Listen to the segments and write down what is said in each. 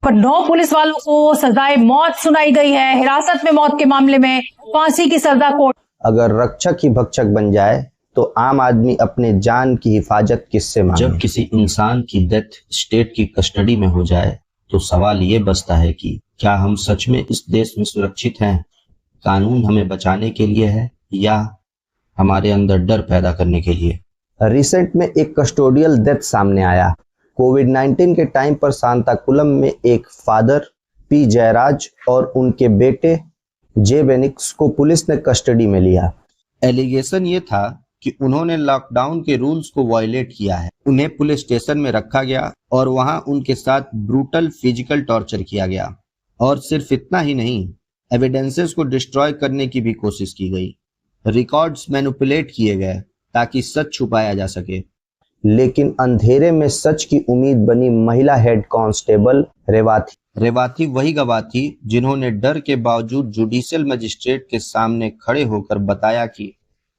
पर 9 पुलिस वालों को सजाए मौत सुनाई गई है। हिरासत में मौत के मामले में फांसी की सजा कोर्ट। अगर रक्षक ही भक्षक बन जाए तो आम आदमी अपने जान की हिफाजत किससे मांगे? जब किसी इंसान की डेथ स्टेट की कस्टडी में हो जाए तो सवाल ये बचता है कि क्या हम सच में इस देश में सुरक्षित हैं? कानून हमें बचाने के लिए है या हमारे अंदर डर पैदा करने के लिए? रिसेंट में एक कस्टोडियल डेथ सामने आया। कोविड-19 के टाइम पर सांताकुलम में एक फादर पी जयराज और उनके बेटे जे बेनिक्स को पुलिस ने कस्टडी में लिया। एलिगेशन ये था कि उन्होंने लॉकडाउन के रूल्स को वायलेट किया है। उन्हें पुलिस स्टेशन में रखा गया और वहां उनके साथ ब्रूटल फिजिकल टॉर्चर किया गया। और सिर्फ इतना ही नहीं, एविडेंसेस को डिस्ट्रॉय करने की भी कोशिश की गई। रिकॉर्ड्स मैनिपुलेट किए गए ताकि सच छुपाया जा सके। लेकिन अंधेरे में सच की उम्मीद बनी महिला हेड कांस्टेबल रेवाथी। रेवाथी वही गवाह थी जिन्होंने डर के बावजूद जुडिशियल मजिस्ट्रेट के सामने खड़े होकर बताया कि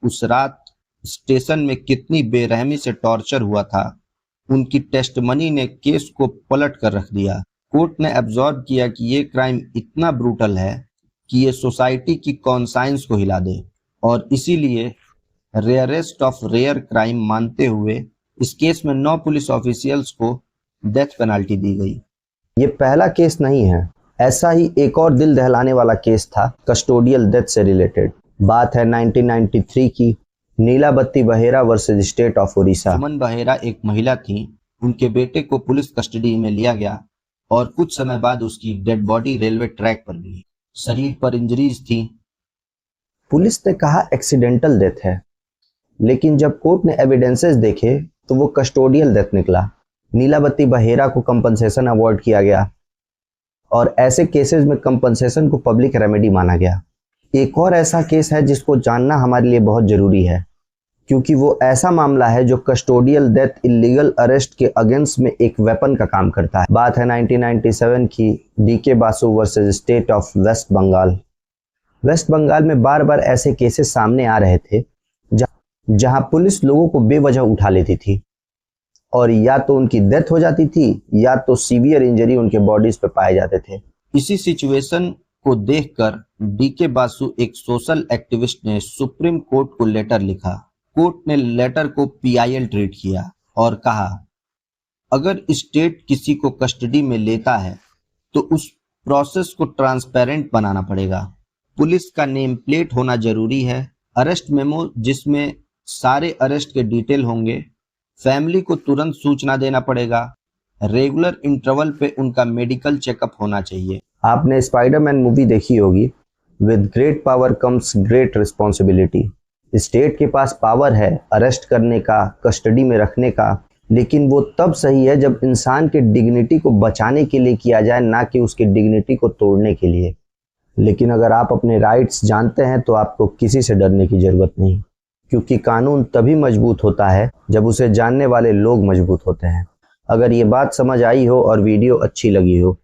उस रात स्टेशन में कितनी बेरहमी से टॉर्चर हुआ था। उनकी टेस्टमनी ने केस को पलट कर रख दिया। कोर्ट ने एब्जॉर्ब किया कि ये क्राइम इतना ब्रूटल है कि ये सोसाइटी की कॉन्साइंस को हिला दे, और इसीलिए रेयरेस्ट ऑफ रेयर क्राइम मानते हुए इस केस में 9 पुलिस ऑफिशियल्स को डेथ पेनल्टी दी गई। ये पहला केस नहीं है। ऐसा ही एक और दिल दहलाने वाला केस था कस्टोडियल डेथ से रिलेटेड। बात है 1993 की। Nilabati Behera versus state of Orissa. Suman Behera एक महिला थी। उनके बेटे को पुलिस कस्टडी में लिया गया और कुछ समय बाद उसकी डेड बॉडी रेलवे ट्रैक पर मिली। शरीर पर इंजरीज थी। पुलिस ने कहा एक्सीडेंटल डेथ है, लेकिन जब कोर्ट ने एविडेंसेस देखे तो वो कस्टोडियल डेथ निकला। नीलाबत्ती बहेरा को कंपनसेशन अवार्ड किया गया और ऐसे केसेस में कंपनसेशन को पब्लिक रेमेडी माना गया। एक और ऐसा केस है जिसको जानना हमारे लिए बहुत जरूरी है, क्योंकि वो ऐसा मामला है जो कस्टोडियल डेथ इलीगल अरेस्ट के अगेंस्ट में एक वेपन का काम करता है। बात है 1997 की DK Basu versus state of West Bengal. West Bengal में बार बार ऐसे केसेस सामने आ रहे थे जहां पुलिस लोगों को बेवजह उठा लेती थी और या तो उनकी डेथ हो जाती थी या तो सीवियर इंजरी उनके बॉडीज पे पाए जाते थे। इसी सिचुएशन को देखकर डीके बासु एक सोशल एक्टिविस्ट ने सुप्रीम कोर्ट को लेटर लिखा। कोर्ट ने लेटर को पीआईएल ट्रीट किया और कहा, अगर स्टेट किसी को कस्टडी में लेता है तो उस प्रोसेस को ट्रांसपेरेंट बनाना पड़ेगा। पुलिस का नेम प्लेट होना जरूरी है। अरेस्ट मेमो जिसमें सारे अरेस्ट के डिटेल होंगे। फैमिली को तुरंत सूचना देना पड़ेगा। रेगुलर इंटरवल पे उनका मेडिकल चेकअप होना चाहिए। आपने स्पाइडरमैन मूवी देखी होगी। With great power comes great responsibility. State के पास पावर है अरेस्ट करने का, कस्टडी में रखने का, लेकिन वो तब सही है जब इंसान के डिग्निटी को बचाने के लिए किया जाए, ना कि उसकी डिग्निटी को तोड़ने के लिए। लेकिन अगर आप अपने राइट्स जानते हैं तो आपको किसी से डरने की जरूरत नहीं, क्योंकि कानून तभी मजबूत होता है जब उसे जानने वाले लोग मजबूत होते हैं। अगर ये बात समझ आई हो और वीडियो अच्छी लगी हो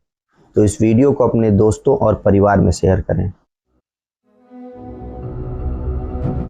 तो इस वीडियो को अपने दोस्तों और परिवार में शेयर करें।